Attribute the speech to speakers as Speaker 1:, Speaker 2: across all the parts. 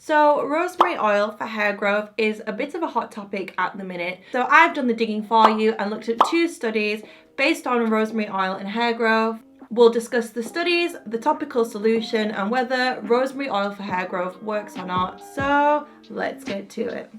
Speaker 1: So rosemary oil for hair growth is a bit of a hot topic at the minute. So I've done the digging for you and looked at 2 studies based on rosemary oil and hair growth. We'll discuss the studies, the topical solution, and whether rosemary oil for hair growth works or not. So let's get to it.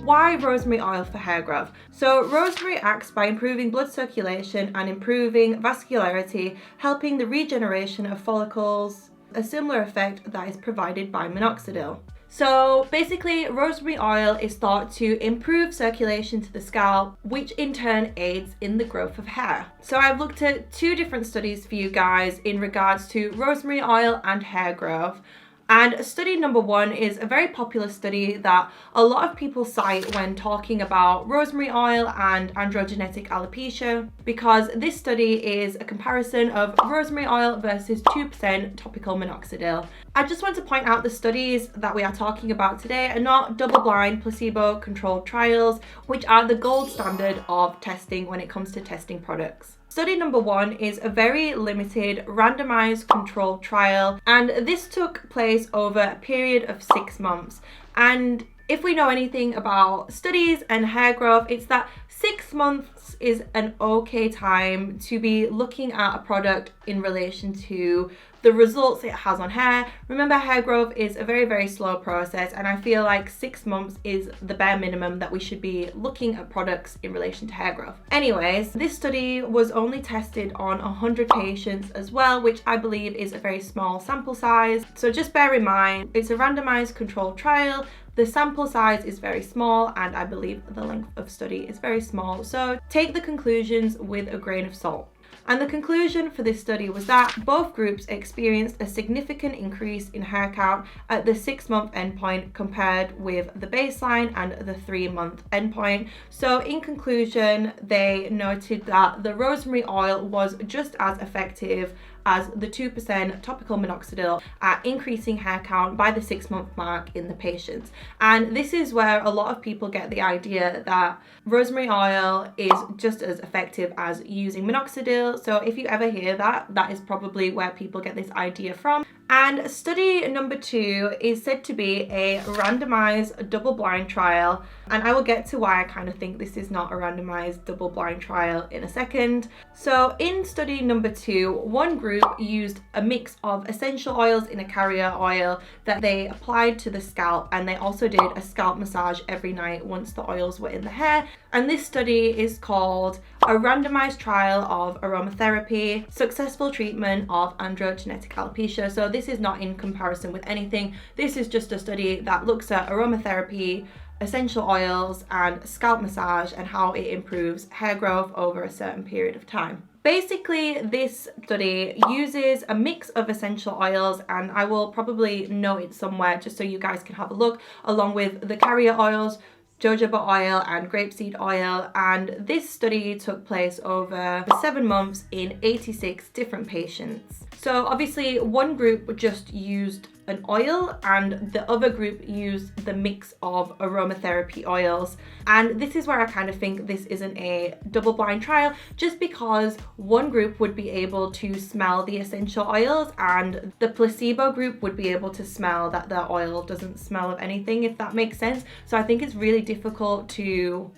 Speaker 1: Why rosemary oil for hair growth? So rosemary acts by improving blood circulation and improving vascularity, helping the regeneration of follicles, a similar effect that is provided by minoxidil. So basically, rosemary oil is thought to improve circulation to the scalp, which in turn aids in the growth of hair. So I've looked at 2 different studies for you guys in regards to rosemary oil and hair growth. And study number 1 is a very popular study that a lot of people cite when talking about rosemary oil and androgenetic alopecia, because this study is a comparison of rosemary oil versus 2% topical minoxidil. I just want to point out the studies that we are talking about today are not double-blind, placebo-controlled trials, which are the gold standard of testing when it comes to testing products. Study number 1 is a very limited randomized controlled trial, and this took place over a period of 6 months. And if we know anything about studies and hair growth, it's that 6 months is an okay time to be looking at a product in relation to the results it has on hair. Remember, hair growth is a very, very slow process, and I feel like 6 months is the bare minimum that we should be looking at products in relation to hair growth. Anyways, this study was only tested on 100 patients as well, which I believe is a very small sample size. So just bear in mind, it's a randomized controlled trial. The sample size is very small, and I believe the length of study is very small. So take the conclusions with a grain of salt. And the conclusion for this study was that both groups experienced a significant increase in hair count at the 6-month endpoint compared with the baseline and the 3-month endpoint. So in conclusion, they noted that the rosemary oil was just as effective as the 2% topical minoxidil at increasing hair count by the 6-month mark in the patients. And this is where a lot of people get the idea that rosemary oil is just as effective as using minoxidil. So if you ever hear that, that is probably where people get this idea from. And study number 2 is said to be a randomized double-blind trial, and I will get to why I kind of think this is not a randomized double-blind trial in a second. So in study number 2, one group used a mix of essential oils in a carrier oil that they applied to the scalp, and they also did a scalp massage every night once the oils were in the hair. And this study is called a randomized trial of aromatherapy, successful treatment of androgenetic alopecia. So this is not in comparison with anything. This is just a study that looks at aromatherapy, essential oils, and scalp massage and how it improves hair growth over a certain period of time. Basically, this study uses a mix of essential oils, and I will probably note it somewhere just so you guys can have a look, along with the carrier oils, jojoba oil and grapeseed oil. And this study took place over 7 months in 86 different patients. So obviously one group just used an oil and the other group used the mix of aromatherapy oils. And this is where I kind of think this isn't a double-blind trial, just because one group would be able to smell the essential oils and the placebo group would be able to smell that the oil doesn't smell of anything, if that makes sense. So I think it's really difficult to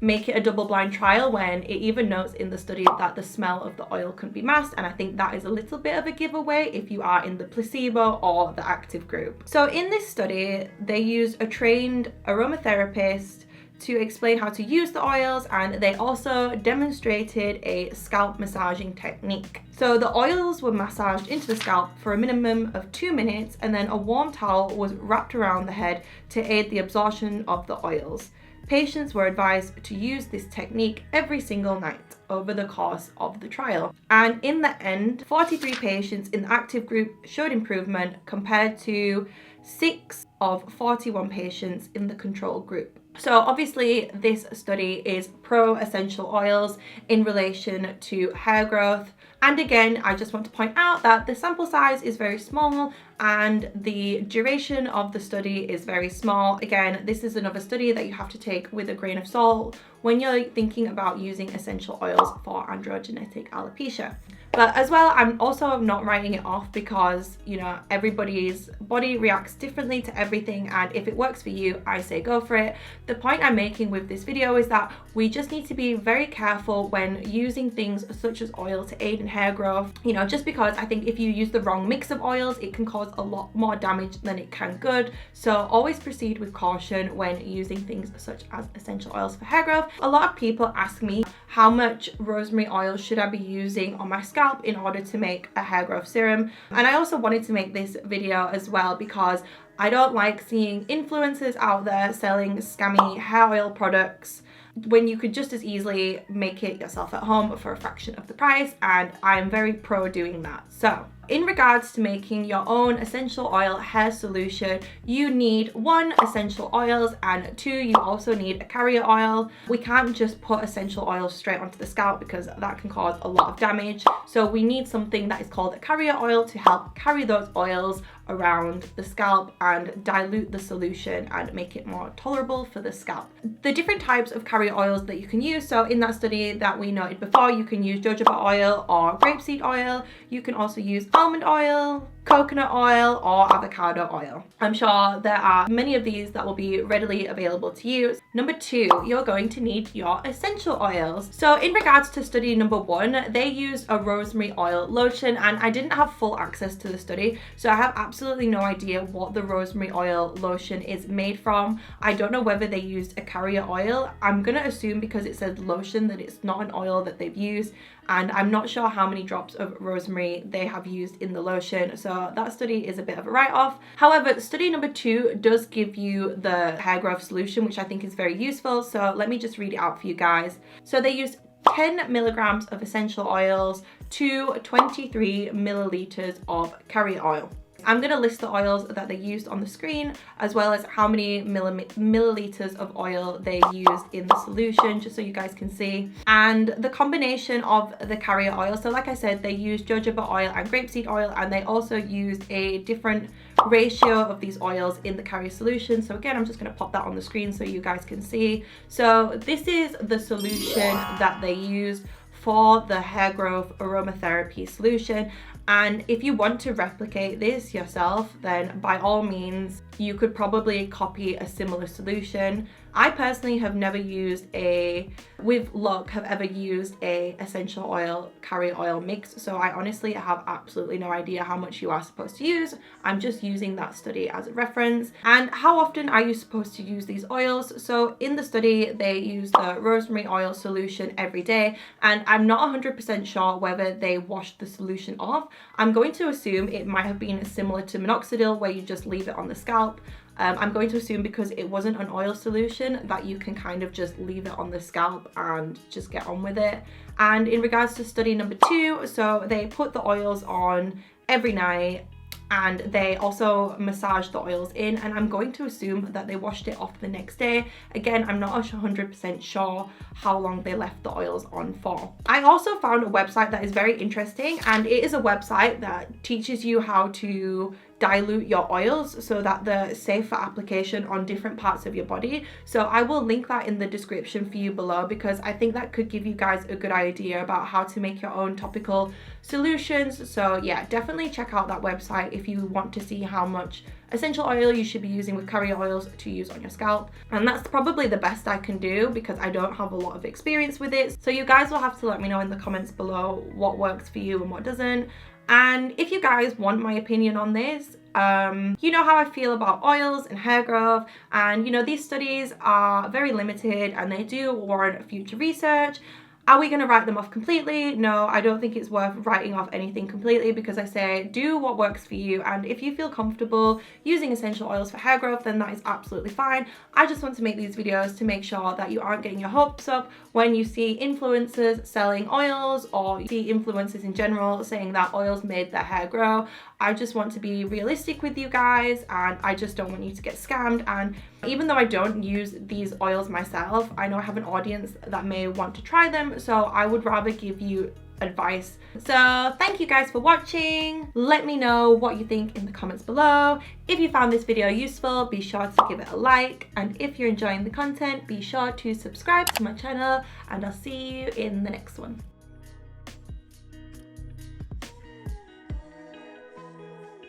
Speaker 1: make it a double-blind trial when it even notes in the study that the smell of the oil can be masked, and I think that is a little bit of a giveaway if you are in the placebo or the active group. So in this study, they used a trained aromatherapist to explain how to use the oils, and they also demonstrated a scalp massaging technique. So the oils were massaged into the scalp for a minimum of 2 minutes, and then a warm towel was wrapped around the head to aid the absorption of the oils. Patients were advised to use this technique every single night over the course of the trial. And in the end, 43 patients in the active group showed improvement compared to 6 of 41 patients in the control group. So obviously this study is pro essential oils in relation to hair growth. And again, I just want to point out that the sample size is very small and the duration of the study is very small. Again, this is another study that you have to take with a grain of salt when you're thinking about using essential oils for androgenetic alopecia. But as well, I'm also not writing it off because, you know, everybody's body reacts differently to everything, and if it works for you, I say go for it. The point I'm making with this video is that we just need to be very careful when using things such as oil to aid in hair growth, you know, just because I think if you use the wrong mix of oils, it can cause a lot more damage than it can good. So always proceed with caution when using things such as essential oils for hair growth. A lot of people ask me, how much rosemary oil should I be using on my scalp in order to make a hair growth serum? And I also wanted to make this video as well because I don't like seeing influencers out there selling scammy hair oil products when you could just as easily make it yourself at home for a fraction of the price, and I'm very pro doing that. So in regards to making your own essential oil hair solution, you need 1, essential oils, and 2, you also need a carrier oil. We can't just put essential oils straight onto the scalp because that can cause a lot of damage. So we need something that is called a carrier oil to help carry those oils around the scalp and dilute the solution and make it more tolerable for the scalp. The different types of carrier oils that you can use, so in that study that we noted before, you can use jojoba oil or grapeseed oil. You can also use almond oil, coconut oil, or avocado oil. I'm sure there are many of these that will be readily available to you. Number 2, you're going to need your essential oils. So in regards to study number 1, they used a rosemary oil lotion, and I didn't have full access to the study, so I have absolutely no idea what the rosemary oil lotion is made from. I don't know whether they used a carrier oil. I'm gonna assume because it says lotion that it's not an oil that they've used, and I'm not sure how many drops of rosemary they have used in the lotion, so that study is a bit of a write-off. However, study number 2 does give you the hair growth solution, which I think is very useful, so let me just read it out for you guys. So they used 10 milligrams of essential oils to 23 milliliters of carrier oil. I'm going to list the oils that they used on the screen, as well as how many milliliters of oil they used in the solution, just so you guys can see. And the combination of the carrier oil, so like I said, they used jojoba oil and grapeseed oil, and they also used a different ratio of these oils in the carrier solution. So again, I'm just going to pop that on the screen so you guys can see. So this is the solution that they used for the hair growth aromatherapy solution. And if you want to replicate this yourself, then by all means, you could probably copy a similar solution. I personally have never used with luck, have ever used a essential oil carrier oil mix. So I honestly have absolutely no idea how much you are supposed to use. I'm just using that study as a reference. And how often are you supposed to use these oils? So in the study, they used the rosemary oil solution every day. And I'm not 100% sure whether they washed the solution off. I'm going to assume it might have been similar to minoxidil, where you just leave it on the scalp. I'm going to assume because it wasn't an oil solution that you can kind of just leave it on the scalp and just get on with it. And in regards to study number 2, so they put the oils on every night, and they also massaged the oils in, and I'm going to assume that they washed it off the next day. Again, I'm not 100% sure how long they left the oils on for. I also found a website that is very interesting, and it is a website that teaches you how to dilute your oils so that they're safe for application on different parts of your body. So I will link that in the description for you below, because I think that could give you guys a good idea about how to make your own topical solutions. So yeah, definitely check out that website if you want to see how much essential oil you should be using with carrier oils to use on your scalp. And that's probably the best I can do because I don't have a lot of experience with it. So you guys will have to let me know in the comments below what works for you and what doesn't. And if you guys want my opinion on this, you know how I feel about oils and hair growth, and you know these studies are very limited and they do warrant future research. Are we going to write them off completely? No, I don't think it's worth writing off anything completely, because I say do what works for you, and if you feel comfortable using essential oils for hair growth, then that is absolutely fine. I just want to make these videos to make sure that you aren't getting your hopes up when you see influencers selling oils, or you see influencers in general saying that oils made their hair grow. I just want to be realistic with you guys, and I just don't want you to get scammed. And even though I don't use these oils myself, I know I have an audience that may want to try them, so I would rather give you advice. So thank you guys for watching. Let me know what you think in the comments below. If you found this video useful, be sure to give it a like, and if you're enjoying the content, be sure to subscribe to my channel, and I'll see you in the next one.